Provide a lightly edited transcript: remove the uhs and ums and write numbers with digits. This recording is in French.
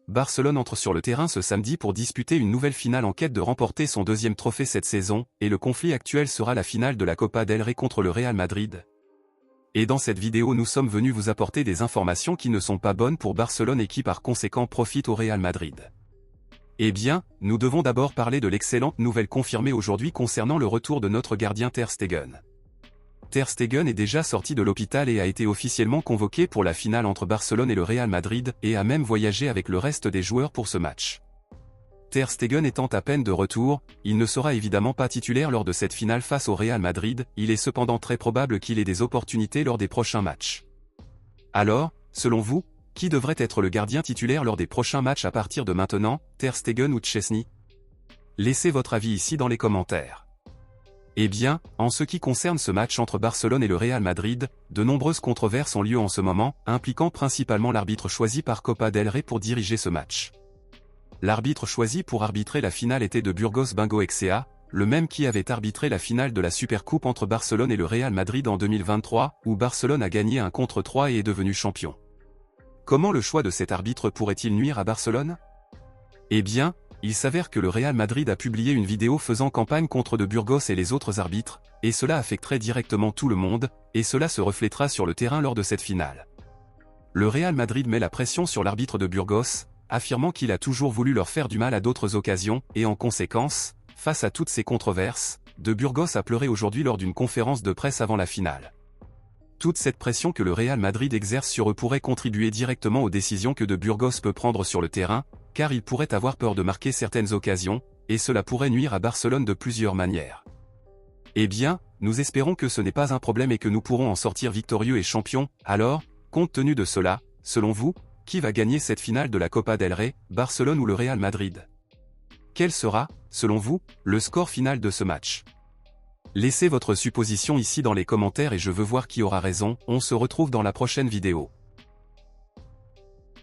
Barcelone entre sur le terrain ce samedi pour disputer une nouvelle finale en quête de remporter son deuxième trophée cette saison, et le conflit actuel sera la finale de la Copa del Rey contre le Real Madrid. Et dans cette vidéo nous sommes venus vous apporter des informations qui ne sont pas bonnes pour Barcelone et qui par conséquent profitent au Real Madrid. Eh bien, nous devons d'abord parler de l'excellente nouvelle confirmée aujourd'hui concernant le retour de notre gardien Ter Stegen. Ter Stegen est déjà sorti de l'hôpital et a été officiellement convoqué pour la finale entre Barcelone et le Real Madrid, et a même voyagé avec le reste des joueurs pour ce match. Ter Stegen étant à peine de retour, il ne sera évidemment pas titulaire lors de cette finale face au Real Madrid, il est cependant très probable qu'il ait des opportunités lors des prochains matchs. Alors, selon vous, qui devrait être le gardien titulaire lors des prochains matchs à partir de maintenant, Ter Stegen ou Szczęsny? Laissez votre avis ici dans les commentaires. Eh bien, en ce qui concerne ce match entre Barcelone et le Real Madrid, de nombreuses controverses ont lieu en ce moment, impliquant principalement l'arbitre choisi par Copa del Rey pour diriger ce match. L'arbitre choisi pour arbitrer la finale était de Burgos Bengoechea, le même qui avait arbitré la finale de la Supercoupe entre Barcelone et le Real Madrid en 2023, où Barcelone a gagné 1-3 et est devenu champion. Comment le choix de cet arbitre pourrait-il nuire à Barcelone? Eh bien, il s'avère que le Real Madrid a publié une vidéo faisant campagne contre de Burgos et les autres arbitres, et cela affecterait directement tout le monde, et cela se reflétera sur le terrain lors de cette finale. Le Real Madrid met la pression sur l'arbitre de Burgos, affirmant qu'il a toujours voulu leur faire du mal à d'autres occasions, et en conséquence, face à toutes ces controverses, de Burgos a pleuré aujourd'hui lors d'une conférence de presse avant la finale. Toute cette pression que le Real Madrid exerce sur eux pourrait contribuer directement aux décisions que de Burgos peut prendre sur le terrain, car il pourrait avoir peur de marquer certaines occasions, et cela pourrait nuire à Barcelone de plusieurs manières. Eh bien, nous espérons que ce n'est pas un problème et que nous pourrons en sortir victorieux et champions. Alors, compte tenu de cela, selon vous, qui va gagner cette finale de la Copa del Rey, Barcelone ou le Real Madrid? Quel sera, selon vous, le score final de ce match? Laissez votre supposition ici dans les commentaires et je veux voir qui aura raison. On se retrouve dans la prochaine vidéo.